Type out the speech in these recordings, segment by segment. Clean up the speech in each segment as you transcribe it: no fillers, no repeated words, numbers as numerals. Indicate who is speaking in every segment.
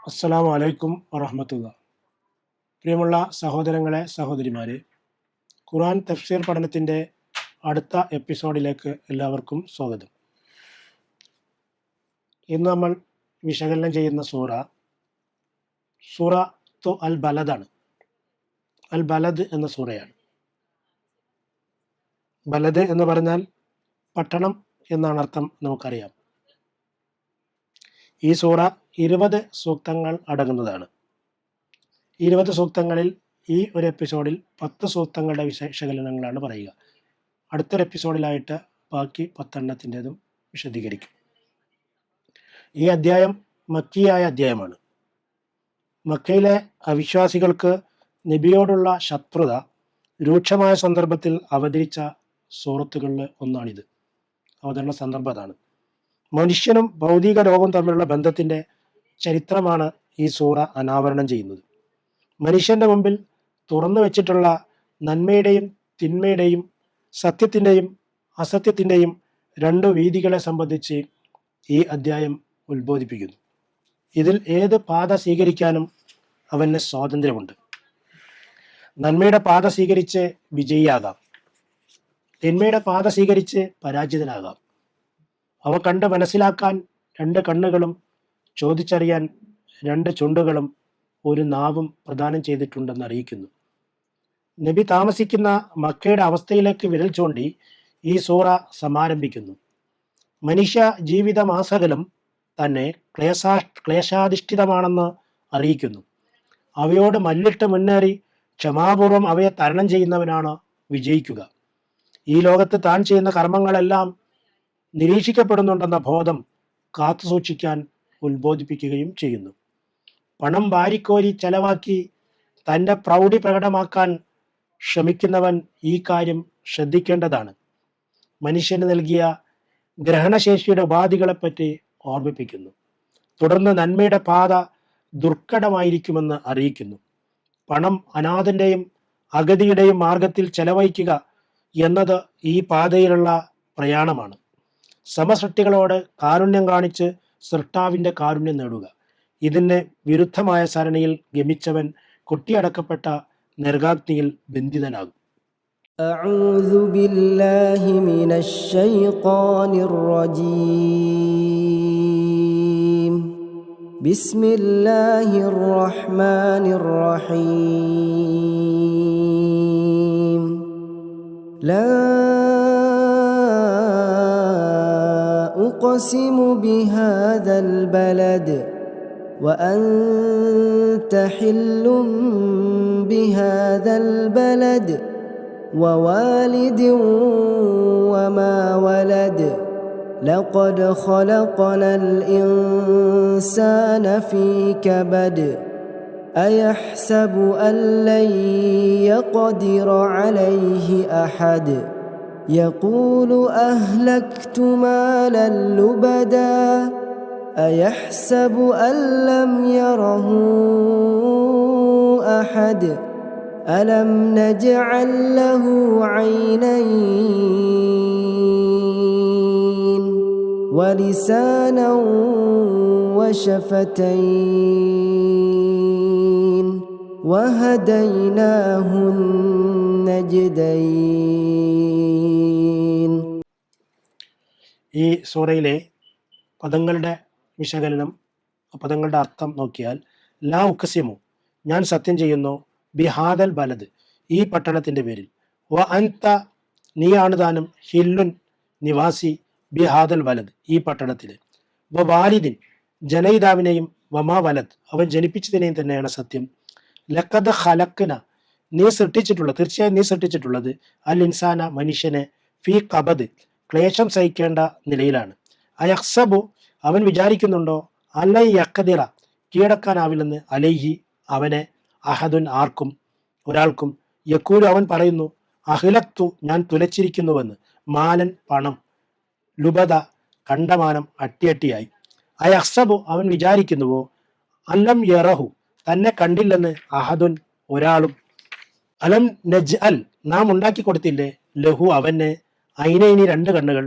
Speaker 1: അസ്സലാമു അലൈക്കും വറഹ്മത്തുള്ള. പ്രിയമുള്ള സഹോദരങ്ങളെ, സഹോദരിമാരെ, ഖുർആൻ തഫ്സീർ പഠനത്തിൻ്റെ അടുത്ത എപ്പിസോഡിലേക്ക് എല്ലാവർക്കും സ്വാഗതം. ഇന്ന് നമ്മൾ വിശകലനം ചെയ്യുന്ന സൂറത്തു അൽ ബലദാണ്. അൽ ബലദ് എന്ന സൂറയാണ്. ബലദ് എന്ന് പറഞ്ഞാൽ പട്ടണം എന്നാണ് അർത്ഥം, നമുക്കറിയാം. ഈ സൂറ 20 സൂക്തങ്ങൾ അടങ്ങുന്നതാണ്. 20 സൂക്തങ്ങളിൽ ഈ ഒരു എപ്പിസോഡിൽ 10 സൂക്തങ്ങളുടെ വിശകലനങ്ങളാണ് പറയുക. അടുത്തൊരു എപ്പിസോഡിലായിട്ട് ബാക്കി 10 വിശദീകരിക്കും. ഈ അധ്യായം മക്കിയായ അധ്യായമാണ്. മക്കയിലെ അവിശ്വാസികൾക്ക് നബിയോടുള്ള ശത്രുത രൂക്ഷമായ സന്ദർഭത്തിൽ അവതരിച്ച സൂറത്തുകളിൽ ഒന്നാണിത്. അവതരണ സന്ദർഭം അതാണ്. മനുഷ്യനും ഭൗതിക ലോകവും തമ്മിലുള്ള ബന്ധത്തിൻ്റെ ചരിത്രമാണ് ഈ സൂറ അനാവരണം ചെയ്യുന്നത്. മനുഷ്യന്റെ മുമ്പിൽ തുറന്നു വെച്ചിട്ടുള്ള നന്മയുടെയും തിന്മയുടെയും സത്യത്തിൻ്റെയും അസത്യത്തിൻ്റെയും 2 വീതികളെ സംബന്ധിച്ച് ഈ അധ്യായം ഉത്ബോധിപ്പിക്കുന്നു. ഇതിൽ ഏത് പാത സ്വീകരിക്കാനും അവന് സ്വാതന്ത്ര്യമുണ്ട്. നന്മയുടെ പാത സ്വീകരിച്ച് വിജയിയാകാം, തിന്മയുടെ പാത സ്വീകരിച്ച് പരാജിതനാകാം. അവ കണ്ട് മനസ്സിലാക്കാൻ 2 കണ്ണുകളും ചോദിച്ചറിയാൻ 2 ചുണ്ടുകളും 1 നാവും പ്രദാനം ചെയ്തിട്ടുണ്ടെന്ന് അറിയിക്കുന്നു. നബി താമസിക്കുന്ന മക്കയുടെ അവസ്ഥയിലേക്ക് വിരൽ ചൂണ്ടി ഈ സൂറ സമാരംഭിക്കുന്നു. മനുഷ്യ ജീവിതമാസകലം തന്നെ ക്ലേശാധിഷ്ഠിതമാണെന്ന് അറിയിക്കുന്നു. അവയോട് മല്ലിട്ട് മുന്നേറി ക്ഷമാപൂർവം അവയെ തരണം ചെയ്യുന്നവനാണ് വിജയിക്കുക. ഈ ലോകത്ത് താൻ ചെയ്യുന്ന കർമ്മങ്ങളെല്ലാം നിരീക്ഷിക്കപ്പെടുന്നുണ്ടെന്ന ബോധം കാത്തുസൂക്ഷിക്കാൻ ഉത്ബോധിപ്പിക്കുകയും ചെയ്യുന്നു. പണം വാരിക്കോരി ചെലവാക്കി തൻ്റെ പ്രൗഢി പ്രകടമാക്കാൻ ശ്രമിക്കുന്നവൻ ഈ കാര്യം ശ്രദ്ധിക്കേണ്ടതാണ്. മനുഷ്യന് നൽകിയ ഗ്രഹണശേഷിയുടെ ഉപാധികളെപ്പറ്റി ഓർമ്മിപ്പിക്കുന്നു. തുടർന്ന് നന്മയുടെ പാത ദുർഘടമായിരിക്കുമെന്ന് അറിയിക്കുന്നു. പണം അനാഥന്റെയും അഗതിയുടെയും മാർഗത്തിൽ ചെലവഴിക്കുക എന്നത് ഈ പാതയിലുള്ള പ്രയാണമാണ്. സമസൃഷ്ടികളോട് കാരുണ്യം കാണിച്ച് സൃഷ്ടാവിൻ്റെ കാരുണ്യം നേടുക. ഇതിന് വിരുദ്ധമായ സരണിയിൽ ഗമിച്ചവൻ കൊട്ടിയടക്കപ്പെട്ട നരകാഗ്നിയിൽ ബന്ധിതനാകും.
Speaker 2: أعوذ بالله من الشيطان الرجيم. بسم الله الرحمن الرحيم. لا أقسم بهذا البلد وأنت حل بهذا البلد ووالد وما ولد لقد خلقنا الإنسان في كبد أيحسب أن لن يقدر عليه أحد يقول أهلكت مالا لبدا أيحسب أن لم يره أحد ألم نجعل له عينين ولسانا وشفتين وهديناه النجدين.
Speaker 1: ഈ സൂറയിലെ പദങ്ങളുടെ വിശകലനം, പദങ്ങളുടെ അർത്ഥം നോക്കിയാൽ, ലാ ഉഖസിമു, ഞാൻ സത്യം ചെയ്യുന്നു, ബിഹാദൽ ബലദ്, ഈ പട്ടണത്തിൻ്റെ പേരിൽ, വ അൻത, നീയാണ് താനും, ഹില്ലുൻ, നിവാസി, ബിഹാദൽ വലദ്, ഈ പട്ടണത്തിൽ, വ വാലിദിൻ, ജനയിതാവിനെയും, വമാ വലദ്, അവൻ ജനിപ്പിച്ചതിനെയും തന്നെയാണ് സത്യം, ലഖദ് ഖലഖ്ന, നീ സൃഷ്ടിച്ചിട്ടുള്ളത്, തീർച്ചയായും നീ സൃഷ്ടിച്ചിട്ടുള്ളത്, അൽ ഇൻസാന, മനുഷ്യനെ, ഫീ ഖബദ്, ക്ലേശം സഹിക്കേണ്ട നിലയിലാണ്, അയഹ്സബു, അവൻ വിചാരിക്കുന്നുണ്ടോ, അല്ലൈ യഖ്ദിറ, കീഴടക്കാനാവില്ലെന്ന്, അലൈഹി, അവനെ, അഹദുൻ, ആർക്കും, ഒരാൾക്കും, യക്കൂലു, അവൻ പറയുന്നു, അഹ്ലക്തു, ഞാൻ തുലച്ചിരിക്കുന്നുവെന്ന്, മാലൻ, പണം, ലുബദ, കണ്ടമാനം, അട്ടിയട്ടിയായി, അയഹ്സബു, അവൻ വിചാരിക്കുന്നുവോ, അല്ലം യറഹു, തന്നെ കണ്ടില്ലെന്ന്, അഹദുൻ, ഒരാളും, അലം നജ്അൽ, നാം ഉണ്ടാക്കി കൊടുത്തില്ലേ, ലഹു, അവന്, ഐനൈനി, 2 കണ്ണുകൾ,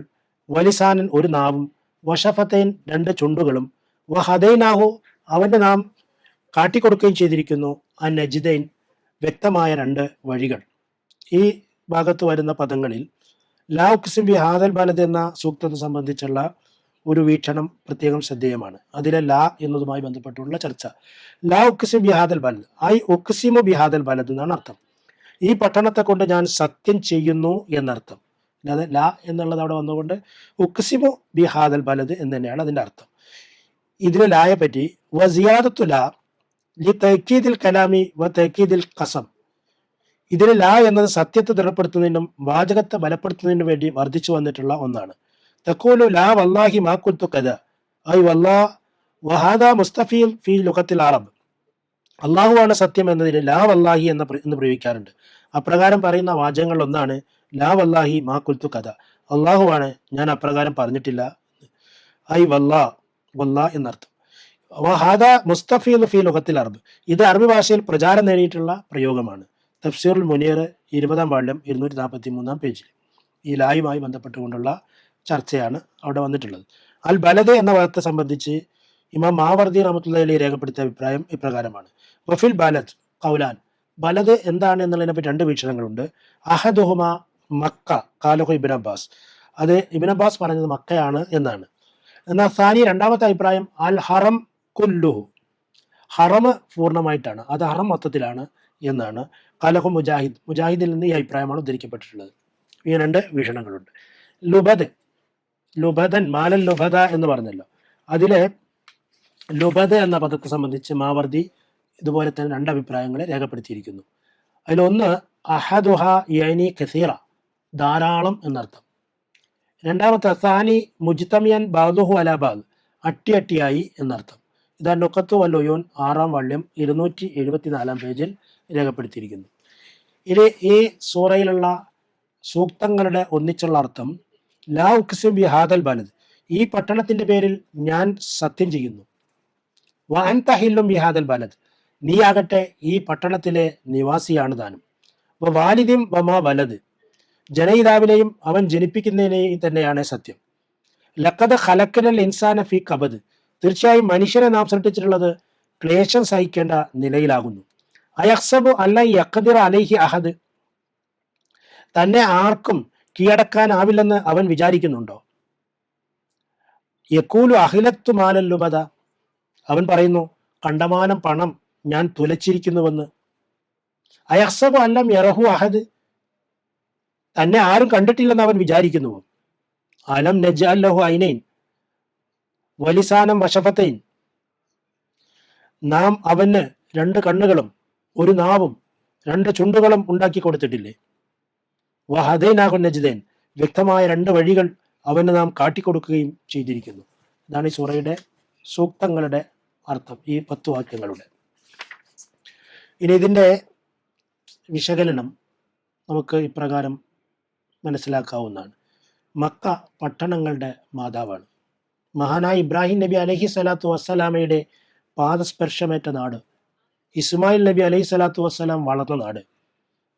Speaker 1: വലിസാനൻ, 1 നാവും, വഷഫത്തൈൻ, 2 ചുണ്ടുകളും, വഹദൈനാഹു, അവൻ്റെ നാം കാട്ടിക്കൊടുക്കുകയും ചെയ്തിരിക്കുന്നു. ആ നജിദൈൻ വ്യക്തമായ രണ്ട് വഴികൾ. ഈ ഭാഗത്ത് വരുന്ന പദങ്ങളിൽ ലാ ഉക്സിം ബി ഹാദൽ ബലദ് എന്ന സൂക്തത്തെ സംബന്ധിച്ചുള്ള ഒരു വീക്ഷണം പ്രത്യേകം ശ്രദ്ധേയമാണ്. അതിലെ ലാ എന്നതുമായി ബന്ധപ്പെട്ടുള്ള ചർച്ച. ലാ ഉക്സിം ബി ഹാദൽ ബലദ്, ഐ ഉക്സിമു ബി ഹാദൽ ബലദ് എന്നാണ് അർത്ഥം. ഈ പട്ടണത്തെ കൊണ്ട് ഞാൻ സത്യം ചെയ്യുന്നു എന്നർത്ഥം. അല്ലാതെ ലാ എന്നുള്ളത് അവിടെ വന്നുകൊണ്ട് ഉക്സിമു ബി ഹാദൽ ബലദ് എന്ന് തന്നെയാണ് അതിന്റെ അർത്ഥം. ഇതിലെ ലായെ പറ്റി വസിയാദത്തു ലാ ലി തഅക്കീദിൽ കലാമി വ തഅക്കീദിൽ ഖസം, ഇതിൽ ലാ എന്നത് സത്യത്തെ ദൃഢപ്പെടുത്തുന്നതിനും വാചകത്തെ ബലപ്പെടുത്തുന്നതിനും വേണ്ടി വർദ്ധിച്ചു വന്നിട്ടുള്ള ഒന്നാണ്. തഖൂലു ലാ വല്ലാഹി മാ ഖുൽതു കദ, ഐ വല്ലാ വഹാദ മുസ്തഫീൽ ഫീ ലുഗത്തിൽ അറബ്. അള്ളാഹുവാണ് സത്യം എന്നതിന് ലാ വല്ലാഹി എന്ന് പ്രയോഗിക്കാറുണ്ട്. അപ്രകാരം പറയുന്ന വാചകങ്ങൾ ഒന്നാണ് ലാ വല്ലാഹി മാ ഖുൽതു കദ, അള്ളാഹുവാണ് ഞാൻ അപ്രകാരം പറഞ്ഞിട്ടില്ല. ഐ വല്ലാ, വല്ലാ എന്നർത്ഥം. വഹാദ മുസ്തഫീൽ ഫീ ലുഗത്തിൽ അറബ്, ഇത് അറബി ഭാഷയിൽ പ്രചാരം നേടിയിട്ടുള്ള പ്രയോഗമാണ്. തഫ്സീറുൽ മുനീർ 20-ാം വാള്യം 243-ാം പേജിൽ ഈ ലായുമായി ബന്ധപ്പെട്ടുകൊണ്ടുള്ള ചർച്ചയാണ് അവിടെ വന്നിട്ടുള്ളത്. അൽ ബലദ് എന്ന പദത്തെ സംബന്ധിച്ച് ഇമാം മാവർദി റഹ്മത്തുള്ളാഹി അലൈഹി രേഖപ്പെടുത്തിയ അഭിപ്രായം ഇപ്രകാരമാണ്. വഫിൽ ബലദ് ഖൗലാൻ, ബലദ് എന്താണ് എന്നുള്ളതിനെ പറ്റി രണ്ട് വീക്ഷണങ്ങളുണ്ട്. അഹദുഹുമ മക്ക ഖാലഹു ഇബ്നു അബ്ബാസ്, അത് ഇബ്നു അബ്ബാസ് പറഞ്ഞത് മക്കയാണ് എന്നാണ്. എന്നാൽ സാനി രണ്ടാമത്തെ അഭിപ്രായം അൽ ഹറം കുല്ലുഹു, ഹറം പൂർണ്ണമായിട്ടാണ്, അത് ഹറം മൊത്തത്തിലാണ് എന്നാണ്. ഖാലഹു മുജാഹിദ്, മുജാഹിദിൽ നിന്ന് ഈ അഭിപ്രായമാണ് ഉദ്ധരിക്കപ്പെട്ടിട്ടുള്ളത്. ഈ രണ്ട് വീക്ഷണങ്ങളുണ്ട്. ലുബദ്, ലുബദൻ മാലൽ ലുബദ എന്ന് പറഞ്ഞല്ലോ, അതിലെ ലുബദ് എന്ന പദത്തെ സംബന്ധിച്ച് മാവർദി ഇതുപോലെ തന്നെ രണ്ട് അഭിപ്രായങ്ങളെ രേഖപ്പെടുത്തിയിരിക്കുന്നു. അതിലൊന്ന് അഹദുഹ യഅനി കസീറ, ധാരാളം എന്നർത്ഥം. രണ്ടാമത്തെ സാനി മുജ്തമിയൻ ബാദുഹു അലാ ബാദ്, അട്ടിയായി എന്നർത്ഥം. ഇതാ നുഖത്തു വൽ ഉയൂൻ 6-ാം വാള്യം 274-ാം പേജിൽ രേഖപ്പെടുത്തിയിരിക്കുന്നു. ഇനി ഈ സൂറയിലുള്ള സൂക്തങ്ങളുടെ ഒന്നിച്ചുള്ള അർത്ഥം ലാ ഉക്സിം ബി ഹാദൽ ബലദ്, ഈ പട്ടണത്തിന്റെ പേരിൽ ഞാൻ സത്യം ചെയ്യുന്നു. വ അൻത ഹില്ലും ബി ഹാദൽ ബലദ്, നീ ആകട്ടെ ഈ പട്ടണത്തിലെ നിവാസിയാണ് താനും. വ വാലിദിം വമാ വലദ്, ജനയിതാവിനെയും അവൻ ജനിപ്പിക്കുന്നതിനെയും തന്നെയാണ് സത്യം. ലഖദ് ഖലഖനൽ ഇൻസാന ഫീ കബദ്, തീർച്ചയായും മനുഷ്യനെ നാം സൃഷ്ടിച്ചിട്ടുള്ളത് ക്ലേശം സഹിക്കേണ്ട നിലയിലാകുന്നു. അയഹ്സബു അല്ല യഖ്ദിറ അലൈഹി അഹദ്, തന്നെ ആർക്കും കീഴടക്കാനാവില്ലെന്ന് അവൻ വിചാരിക്കുന്നുണ്ടോ? യഖൂലു അഖിലത്തു മാലൽ ലുബദ, അവൻ പറയുന്നു കണ്ടമാനം പണം ഞാൻ തുലച്ചിരിക്കുന്നുവെന്ന്. അയഹ്സബു അല്ലം യറഹു അഹദ്, തന്നെ ആരും കണ്ടിട്ടില്ലെന്ന് അവൻ വിചാരിക്കുന്നുവോ? അലം നജ്അൽ ലഹു ഐനൈൻ വലിസാനം വശഫത്തൈൻ, നാം അവന് രണ്ട് കണ്ണുകളും ഒരു നാവും രണ്ട് ചുണ്ടുകളും ഉണ്ടാക്കി കൊടുത്തിട്ടില്ലേ? വഹദൈനാഹു നജ്ദൈൻ, വ്യക്തമായ രണ്ട് വഴികൾ അവന് നാം കാട്ടിക്കൊടുക്കുകയും ചെയ്തിരിക്കുന്നു. ഇതാണ് ഈ സൂറയുടെ സൂക്തങ്ങളുടെ അർത്ഥം, ഈ 10 വാക്യങ്ങളുടെ. ഇനി ഇതിൻ്റെ വിശകലനം നമുക്ക് ഇപ്രകാരം മനസ്സിലാക്കാവുന്നതാണ്. മക്ക പട്ടണങ്ങളുടെ മാതാവാണ്. മഹാനായ ഇബ്രാഹിം നബി അലൈഹി സ്വലാത്തു വസ്സലാമയുടെ പാദസ്പർശമേറ്റ നാട്, ഇസ്മായിൽ നബി അലൈഹി സ്വലാത്തു വസ്സലാം വളർന്ന നാട്,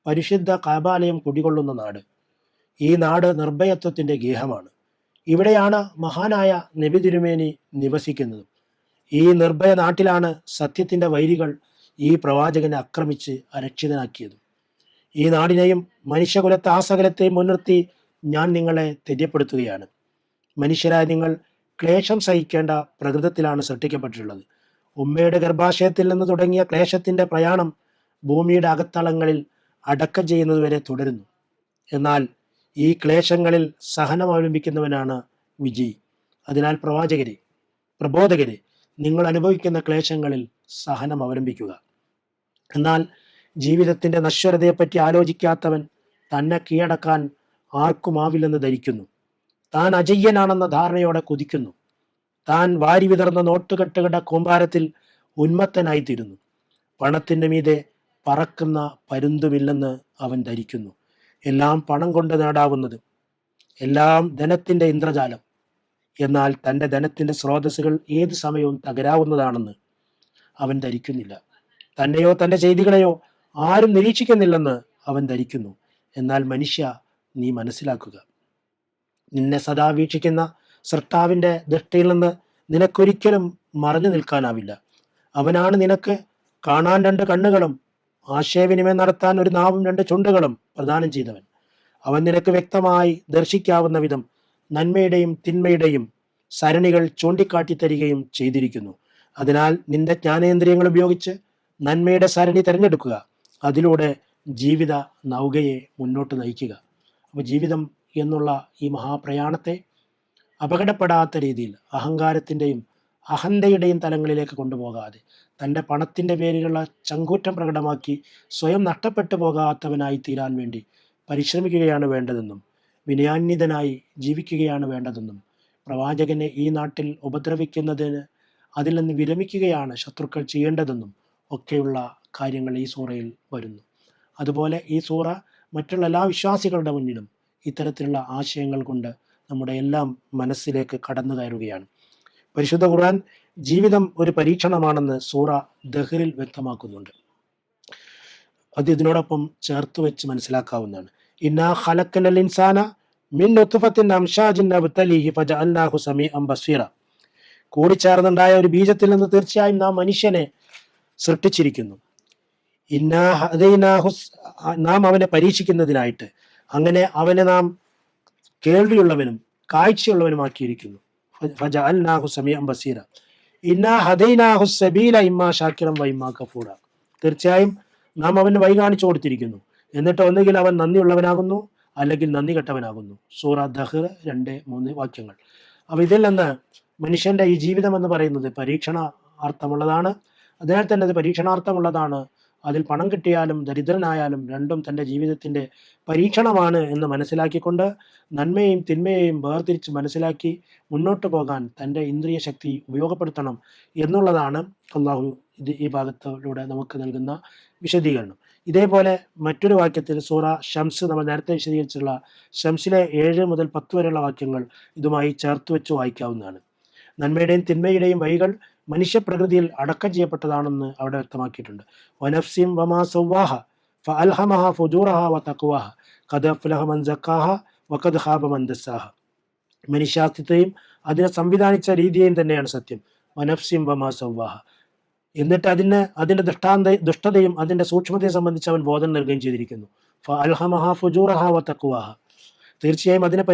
Speaker 1: പരിശുദ്ധ കാബാലയം കുടികൊള്ളുന്ന നാട്. ഈ നാട് നിർഭയത്വത്തിൻ്റെ ഗേഹമാണ്. ഇവിടെയാണ് മഹാനായ നബി തിരുമേനി നിവസിക്കുന്നത്. ഈ നിർഭയ നാട്ടിലാണ് സത്യത്തിൻ്റെ വൈരികൾ ഈ പ്രവാചകനെ ആക്രമിച്ച് അരക്ഷിതനാക്കിയത്. ഈ നാടിനെയും മനുഷ്യകുലത്തെ ആസകലത്തെയും മുൻനിർത്തി ഞാൻ നിങ്ങളെ തെര്യപ്പെടുത്തുകയാണ്. മനുഷ്യരായ നിങ്ങൾ ക്ലേശം സഹിക്കേണ്ട പ്രകൃതത്തിലാണ് സൃഷ്ടിക്കപ്പെട്ടിട്ടുള്ളത്. ഉമ്മയുടെ ഗർഭാശയത്തിൽ നിന്ന് തുടങ്ങിയ ക്ലേശത്തിൻ്റെ പ്രയാണം ഭൂമിയുടെ അകത്തളങ്ങളിൽ അടക്കം ചെയ്യുന്നതുവരെ തുടരുന്നു. എന്നാൽ ഈ ക്ലേശങ്ങളിൽ സഹനം അവലംബിക്കുന്നവനാണ് വിജയി. അതിനാൽ പ്രബോധകരെ, നിങ്ങൾ അനുഭവിക്കുന്ന ക്ലേശങ്ങളിൽ സഹനം അവലംബിക്കുക. എന്നാൽ ജീവിതത്തിൻ്റെ നശ്വരതയെപ്പറ്റി ആലോചിക്കാത്തവൻ തന്നെ കീഴടക്കാൻ ആർക്കുമാവില്ലെന്ന് ധരിക്കുന്നു. താൻ അജയ്യനാണെന്ന ധാരണയോടെ കുതിക്കുന്നു. താൻ വാരി വിതർന്ന നോട്ടുകെട്ടുകളുടെ കൂമ്പാരത്തിൽ ഉന്മത്തനായിത്തീരുന്നു. പണത്തിൻ്റെ മീതെ പറക്കുന്ന പരുന്തുമില്ലെന്ന് അവൻ ധരിക്കുന്നു. എല്ലാം പണം കൊണ്ട് നേടാവുന്നത്, എല്ലാം ധനത്തിൻ്റെ ഇന്ദ്രജാലം. എന്നാൽ തൻ്റെ ധനത്തിൻ്റെ സ്രോതസ്സുകൾ ഏത് സമയവും തകരാവുന്നതാണെന്ന് അവൻ ധരിക്കുന്നില്ല. തന്നെയോ തൻ്റെ ചെയ്തികളെയോ ആരും നിരീക്ഷിക്കുന്നില്ലെന്ന് അവൻ ധരിക്കുന്നു. എന്നാൽ മനുഷ്യ, നീ മനസ്സിലാക്കുക, നിന്നെ സദാ വീക്ഷിക്കുന്ന സൃഷ്ടാവിൻ്റെ ദൃഷ്ടിയിൽ നിന്ന് നിനക്കൊരിക്കലും മറഞ്ഞു നിൽക്കാനാവില്ല. അവനാണ് നിനക്ക് കാണാൻ 2 കണ്ണുകളും ആശയവിനിമയം നടത്താൻ ഒരു നാവും 2 ചുണ്ടുകളും പ്രദാനം ചെയ്തവൻ. അവൻ നിനക്ക് വ്യക്തമായി ദർശിക്കാവുന്ന വിധം നന്മയുടെയും തിന്മയുടെയും സരണികൾ ചൂണ്ടിക്കാട്ടി തരികയും ചെയ്തിരിക്കുന്നു. അതിനാൽ നിന്റെ ജ്ഞാനേന്ദ്രിയങ്ങൾ ഉപയോഗിച്ച് നന്മയുടെ സരണി തിരഞ്ഞെടുക്കുക. അതിലൂടെ ജീവിത നൗകയെ മുന്നോട്ട് നയിക്കുക. അപ്പോൾ ജീവിതം എന്നുള്ള ഈ മഹാപ്രയാണത്തെ അപകടപ്പെടാത്ത രീതിയിൽ അഹങ്കാരത്തിൻ്റെയും അഹന്തയുടെയും തലങ്ങളിലേക്ക് കൊണ്ടുപോകാതെ തൻ്റെ പണത്തിൻ്റെ പേരിലുള്ള ചങ്കൂറ്റം പ്രകടമാക്കി സ്വയം നഷ്ടപ്പെട്ടു പോകാത്തവനായി തീരാൻ വേണ്ടി പരിശ്രമിക്കുകയാണ് വേണ്ടതെന്നും വിനയാന്വിതനായി ജീവിക്കുകയാണ് വേണ്ടതെന്നും പ്രവാചകനെ ഈ നാട്ടിൽ ഉപദ്രവിക്കുന്നതിന് അതിൽ നിന്ന് വിരമിക്കുകയാണ് ശത്രുക്കൾ ചെയ്യേണ്ടതെന്നും ഒക്കെയുള്ള കാര്യങ്ങൾ ഈ സൂറയിൽ വരുന്നു. അതുപോലെ ഈ സൂറ മറ്റുള്ള എല്ലാ വിശ്വാസികളുടെ മുന്നിലും ഇത്തരത്തിലുള്ള ആശയങ്ങൾ കൊണ്ട് നമ്മുടെ എല്ലാം മനസ്സിലേക്ക് കടന്നു കയറുകയാണ്. പരിശുദ്ധ ഖുർആൻ ജീവിതം ഒരു പരീക്ഷണമാണെന്ന് സൂറ ദഹ്റിൽ വ്യക്തമാക്കുന്നുണ്ട്. അത് ഇതിനോടൊപ്പം ചേർത്ത് വെച്ച് മനസ്സിലാക്കാവുന്നതാണ്. ഇന്നാ ഖലഖനൽ ഇൻസാന മിൻ നുത്ഫത്തിൻ അംശാജിൻ നബ്തലിഹി ഫജഅൽനാഹു സമീഅൻ ബസീറ. കൂടിച്ചേർന്നുണ്ടായ ഒരു ബീജത്തിൽ നിന്ന് തീർച്ചയായും നാം മനുഷ്യനെ സൃഷ്ടിച്ചിരിക്കുന്നു. ഇന്നാ ഹദൈനാഹു, നാം അവനെ പരീക്ഷിക്കുന്നതിനായിട്ട്, അങ്ങനെ അവനെ നാം കേൾവിയുള്ളവനും കാഴ്ചയുള്ളവനുമാക്കിയിരിക്കുന്നു. ഫജഅൽനാഹു സമീഅൻ ബസീറ. ഇന്നാ ഹദൈനാഹു സബീല ഇമ്മാ ശാക്കിറൻ വ ഇമ്മാ കഫൂറ. തീർച്ചയായും നാം അവന് വഴി കാണിച്ചു കൊടുത്തിരിക്കുന്നു. എന്നിട്ട് ഒന്നുകിൽ അവൻ നന്ദിയുള്ളവനാകുന്നു അല്ലെങ്കിൽ നന്ദി കെട്ടവനാകുന്നു. സൂറ ദഹ്ർ 2-3 വാക്യങ്ങൾ. അപ്പോൾ ഇതിൽ നിന്ന് മനുഷ്യന്റെ ഈ ജീവിതം എന്ന് പറയുന്നത് പരീക്ഷണാർത്ഥമുള്ളതാണ്. അതിനാൽ തന്നെ അത് പരീക്ഷണാർത്ഥമുള്ളതാണ്. അതിൽ പണം കിട്ടിയാലും ദരിദ്രനായാലും രണ്ടും തൻ്റെ ജീവിതത്തിൻ്റെ പരീക്ഷണമാണ് എന്ന് മനസ്സിലാക്കിക്കൊണ്ട് നന്മയെയും തിന്മയെയും വേർതിരിച്ച് മനസ്സിലാക്കി മുന്നോട്ട് പോകാൻ തൻ്റെ ഇന്ദ്രിയ ശക്തി ഉപയോഗപ്പെടുത്തണം എന്നുള്ളതാണ് അള്ളാഹു ഈ ഭാഗത്തിലൂടെ നമുക്ക് നൽകുന്ന വിശദീകരണം. ഇതേപോലെ മറ്റൊരു വാക്യത്തിൽ സൂറ ഷംസ്, നമ്മൾ നേരത്തെ വിശദീകരിച്ചിട്ടുള്ള ഷംസിലെ 7 മുതൽ 10 വരെയുള്ള വാക്യങ്ങൾ ഇതുമായി ചേർത്ത് വെച്ച് വായിക്കാവുന്നതാണ്. നന്മയുടെയും തിന്മയുടെയും വഴികൾ മനുഷ്യപ്രകൃതിയിൽ അടക്കം ചെയ്യപ്പെട്ടതാണെന്ന് അവിടെ വ്യക്തമാക്കിയിട്ടുണ്ട്. വനഫ്സിം വമാ സവ്വാഹ ഫഅൽഹമഹ ഫുജൂറഹ വതഖ്വാഹ ഖദ് അഫ്ലഹ മൻ സക്കാഹ വഖദ് ഖാബ മൻ ദസ്സാഹ. മനുഷ്യാസ്തിത്വയും അതിനെ സംവിധാനിച്ച രീതിയെയും തന്നെയാണ് സത്യം. വനഫ്സിം വമാ സവ്വാഹ. എന്നിട്ട് അതിൻ്റെ ദുഷ്ടതയും അതിൻ്റെ സൂക്ഷ്മതയെ സംബന്ധിച്ച് അവൻ ബോധം നൽകുകയും ചെയ്തിരിക്കുന്നു. ഫഅൽഹമഹ ഫുജൂറഹ വതഖ്വാഹ. തീർച്ചയായും അതിനെ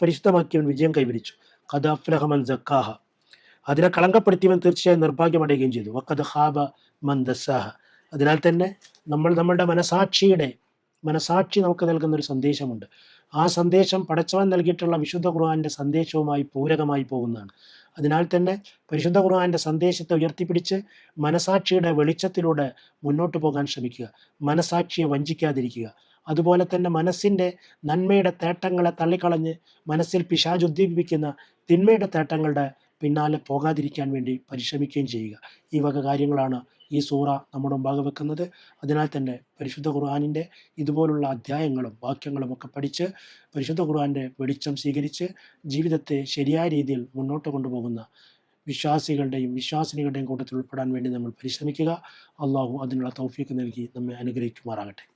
Speaker 1: പരിശുദ്ധമാക്കിയവൻ വിജയം കൈവരിച്ചു. ഖദ് അഫ്ലഹ മൻ സക്കാഹ. അതിനെ കളങ്കപ്പെടുത്തിയവൻ തീർച്ചയായും നിർഭാഗ്യമടയുകയും ചെയ്തു. വഖദ് ഖാബ മൻ ദസ്സാഹ. അതിനാൽ തന്നെ നമ്മളുടെ മനസാക്ഷി നമുക്ക് നൽകുന്ന ഒരു സന്ദേശമുണ്ട്. ആ സന്ദേശം പടച്ചവൻ നൽകിയിട്ടുള്ള വിശുദ്ധ ഖുർആന്റെ സന്ദേശവുമായി പൂരകമായി പോകുന്നതാണ്. അതിനാൽ തന്നെ പരിശുദ്ധ ഖുർആന്റെ സന്ദേശത്തെ ഉയർത്തിപ്പിടിച്ച് മനസാക്ഷിയുടെ വെളിച്ചത്തിലൂടെ മുന്നോട്ട് പോകാൻ ശ്രമിക്കുക. മനസാക്ഷിയെ വഞ്ചിക്കാതിരിക്കുക. അതുപോലെ തന്നെ മനസ്സിൻ്റെ നന്മയുടെ തേട്ടങ്ങളെ തള്ളിക്കളഞ്ഞ് മനസ്സിൽ പിശാച് ഉദ്ദീപിപ്പിക്കുന്ന തിന്മയുടെ തേട്ടങ്ങളുടെ പിന്നാലെ പോകാതിരിക്കാൻ വേണ്ടി പരിശ്രമിക്കുകയും ചെയ്യുക. ഈ വക കാര്യങ്ങളാണ് ഈ സൂറ നമ്മുടെ മുമ്പാകെ വെക്കുന്നത്. അതിനാൽ തന്നെ പരിശുദ്ധ ഖുർആനിൻ്റെ ഇതുപോലുള്ള അധ്യായങ്ങളും വാക്യങ്ങളും ഒക്കെ പഠിച്ച് പരിശുദ്ധ ഖുർആൻ്റെ വെളിച്ചം സ്വീകരിച്ച് ജീവിതത്തെ ശരിയായ രീതിയിൽ മുന്നോട്ട് കൊണ്ടുപോകുന്ന വിശ്വാസികളുടെയും വിശ്വാസിനികളുടെയും കൂട്ടത്തിൽ ഉൾപ്പെടാൻ വേണ്ടി നമ്മൾ പരിശ്രമിക്കുക. അള്ളാഹു അതിനുള്ള തൗഫീഖ് നൽകി നമ്മെ അനുഗ്രഹിക്കുമാറാകട്ടെ.